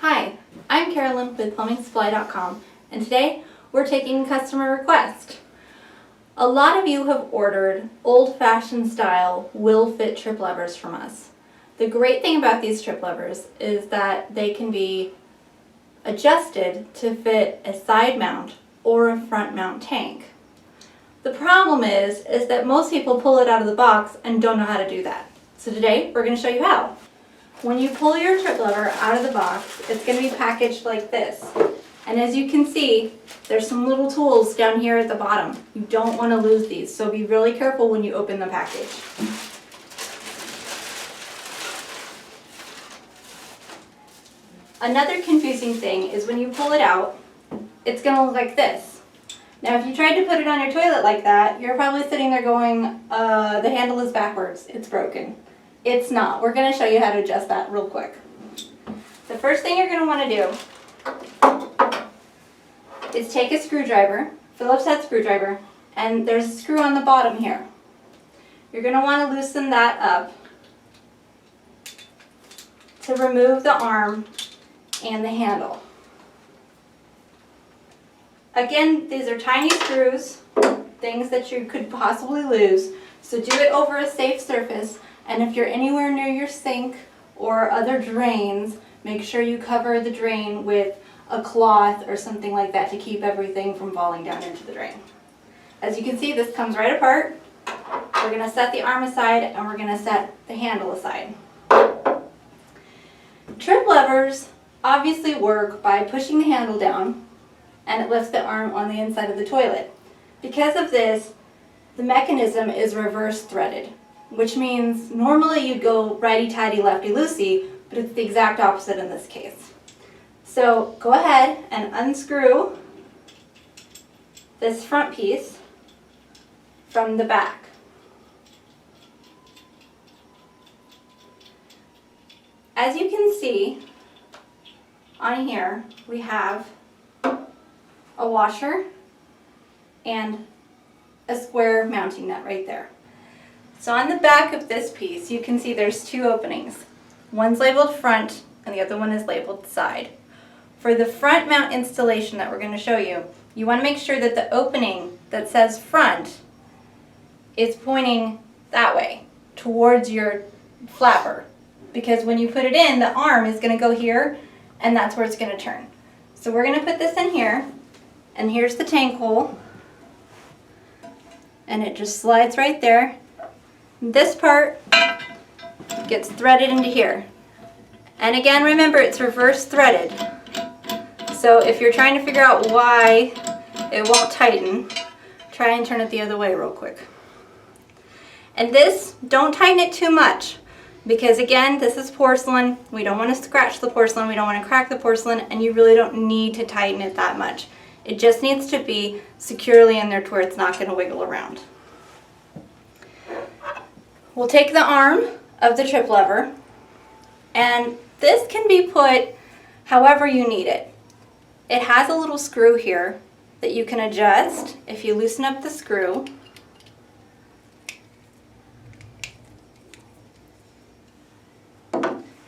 Hi, I'm Carolyn with PlumbingSupply.com, and today we're taking customer request. A lot of you have ordered old-fashioned style will-fit trip levers from us. The great thing about these trip levers is that they can be adjusted to fit a side mount or a front mount tank. The problem is that most people pull it out of the box and don't know how to do that. So today we're going to show you how. When you pull your trip lever out of the box, it's going to be packaged like this. And as you can see, there's some little tools down here at the bottom. You don't want to lose these, so be really careful when you open the package. Another confusing thing is when you pull it out, it's going to look like this. Now if you tried to put it on your toilet like that, you're probably sitting there going, the handle is backwards, it's broken. It's not. We're going to show you how to adjust that real quick. The first thing you're going to want to do is take a screwdriver, Phillips head screwdriver, and there's a screw on the bottom here. You're going to want to loosen that up to remove the arm and the handle. Again, these are tiny screws, things that you could possibly lose, so do it over a safe surface. And if you're anywhere near your sink or other drains, make sure you cover the drain with a cloth or something like that to keep everything from falling down into the drain. As you can see, this comes right apart. We're going to set the arm aside and we're going to set the handle aside. Trip levers obviously work by pushing the handle down and it lifts the arm on the inside of the toilet. Because of this, the mechanism is reverse threaded, which means normally you'd go righty-tighty, lefty-loosey, but it's the exact opposite in this case. So go ahead and unscrew this front piece from the back. As you can see on here, we have a washer and a square mounting nut right there. So on the back of this piece, you can see there's two openings. One's labeled front and the other one is labeled side. For the front mount installation that we're going to show you, you want to make sure that the opening that says front is pointing that way, towards your flapper. Because when you put it in, the arm is going to go here and that's where it's going to turn. So we're going to put this in here, and here's the tank hole. And it just slides right there. This part gets threaded into here. And again, remember, it's reverse threaded. So if you're trying to figure out why it won't tighten, try and turn it the other way real quick. And this, don't tighten it too much, because again, this is porcelain. We don't want to scratch the porcelain, we don't want to crack the porcelain, and you really don't need to tighten it that much. It just needs to be securely in there to where it's not going to wiggle around. We'll take the arm of the trip lever, and this can be put however you need it. It has a little screw here that you can adjust. If you loosen up the screw,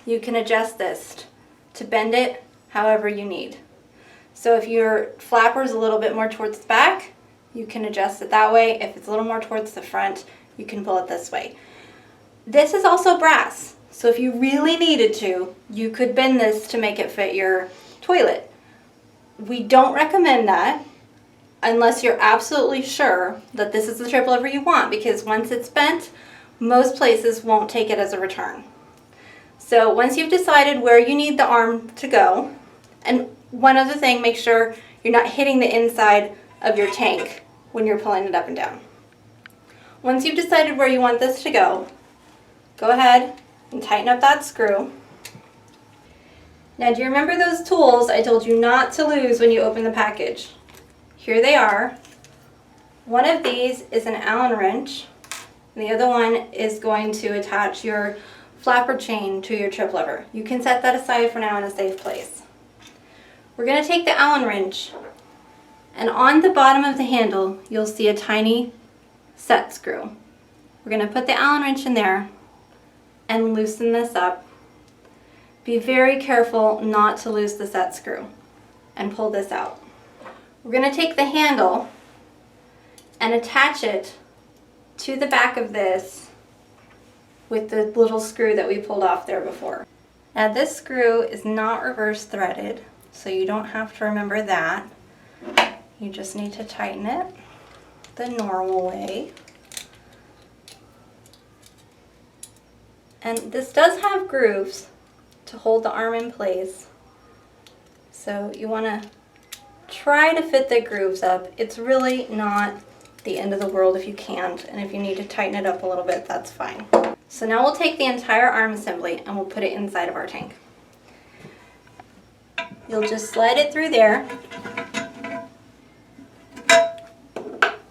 you can adjust this to bend it however you need. So if your flapper is a little bit more towards the back, you can adjust it that way. If it's a little more towards the front, you can pull it this way. This is also brass, so if you really needed to, you could bend this to make it fit your toilet. We don't recommend that unless you're absolutely sure that this is the trip lever you want, because once it's bent, most places won't take it as a return. So once you've decided where you need the arm to go, and one other thing, make sure you're not hitting the inside of your tank when you're pulling it up and down. Once you've decided where you want this to go ahead and tighten up that screw. Now, do you remember those tools I told you not to lose when you open the package? Here they are. One of these is an Allen wrench, and the other one is going to attach your flapper chain to your trip lever. You can set that aside for now in a safe place. We're going to take the Allen wrench, and on the bottom of the handle you'll see a tiny set screw. We're going to put the Allen wrench in there and loosen this up Be very careful not to lose the set screw and pull this out. We're going to take the handle and attach it to the back of this with the little screw that we pulled off there before. Now this screw is not reverse threaded, so you don't have to remember that. You just need to tighten it the normal way. And this does have grooves to hold the arm in place, so you want to try to fit the grooves up. It's really not the end of the world if you can't, and if you need to tighten it up a little bit, that's fine. So now we'll take the entire arm assembly and we'll put it inside of our tank. You'll just slide it through there,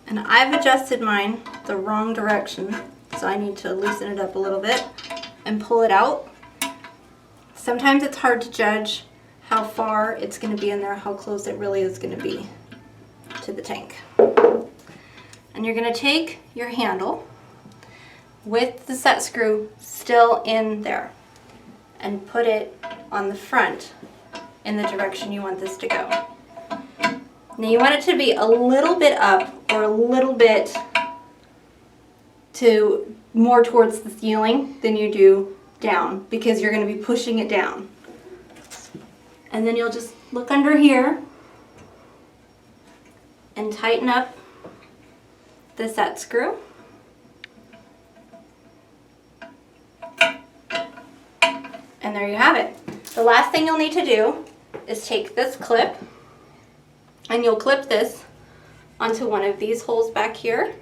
and I've adjusted mine the wrong direction, so I need to loosen it up a little bit and pull it out. Sometimes it's hard to judge how far it's going to be in there, how close it really is going to be to the tank. And you're going to take your handle with the set screw still in there and put it on the front in the direction you want this to go. Now you want it to be a little bit up or a little bit to more towards the ceiling than you do down, because you're going to be pushing it down. And then you'll just look under here and tighten up the set screw. And there you have it. The last thing you'll need to do is take this clip and you'll clip this onto one of these holes back here,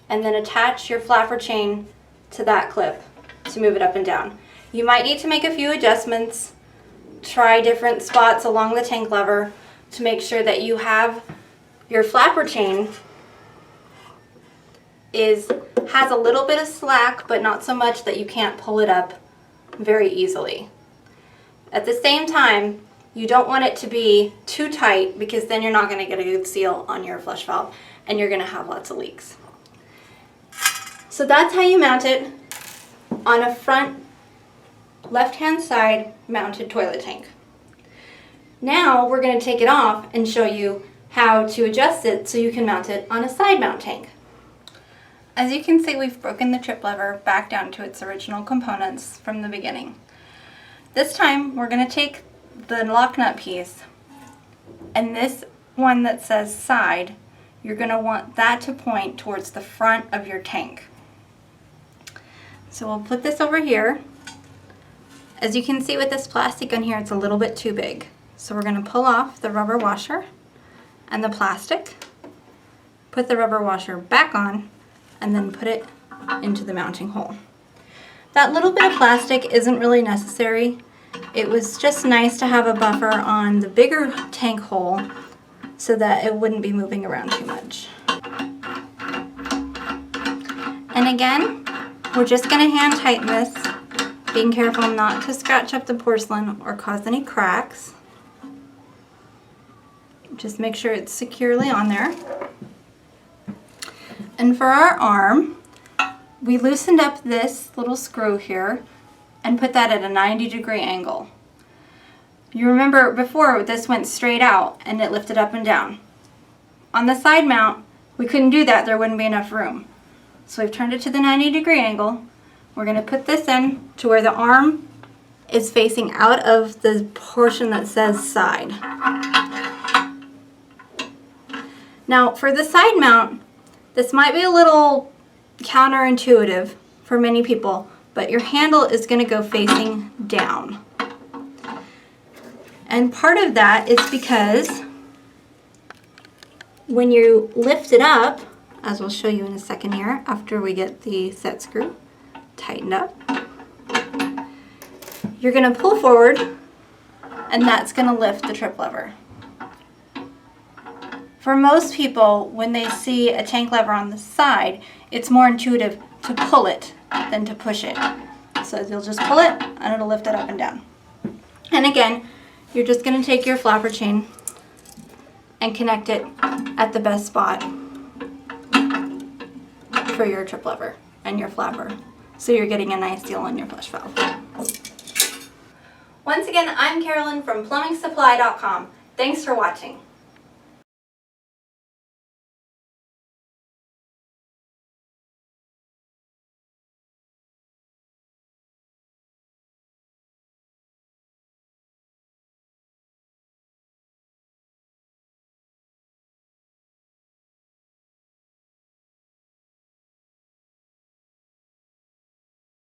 and then attach your flapper chain to that clip to move it up and down. You might need to make a few adjustments, try different spots along the tank lever to make sure that you have your flapper chain has a little bit of slack, but not so much that you can't pull it up very easily. At the same time, you don't want it to be too tight, because then you're not going to get a good seal on your flush valve and you're going to have lots of leaks. So that's how you mount it on a front left-hand side mounted toilet tank. Now we're going to take it off and show you how to adjust it so you can mount it on a side mount tank. As you can see, we've broken the trip lever back down to its original components from the beginning. This time we're going to take the lock nut piece, and this one that says side, you're going to want that to point towards the front of your tank. So we'll put this over here. As you can see with this plastic on here, it's a little bit too big. So we're going to pull off the rubber washer and the plastic, put the rubber washer back on, and then put it into the mounting hole. That little bit of plastic isn't really necessary. It was just nice to have a buffer on the bigger tank hole so that it wouldn't be moving around too much. And again, we're just going to hand tighten this, being careful not to scratch up the porcelain or cause any cracks. Just make sure it's securely on there. And for our arm, we loosened up this little screw here and put that at a 90-degree angle. You remember before this went straight out and it lifted up and down. On the side mount, we couldn't do that, there wouldn't be enough room. So we've turned it to the 90-degree angle. We're going to put this in to where the arm is facing out of the portion that says side. Now for the side mount, this might be a little counterintuitive for many people, but your handle is going to go facing down. And part of that is because when you lift it up, as we'll show you in a second here, after we get the set screw tightened up, you're going to pull forward, and that's going to lift the trip lever. For most people, when they see a tank lever on the side, it's more intuitive to pull it than to push it. So you'll just pull it and it'll lift it up and down. And again, you're just going to take your flapper chain and connect it at the best spot for your trip lever and your flapper, so you're getting a nice seal on your flush valve. Once again, I'm Carolyn from PlumbingSupply.com. Thanks for watching.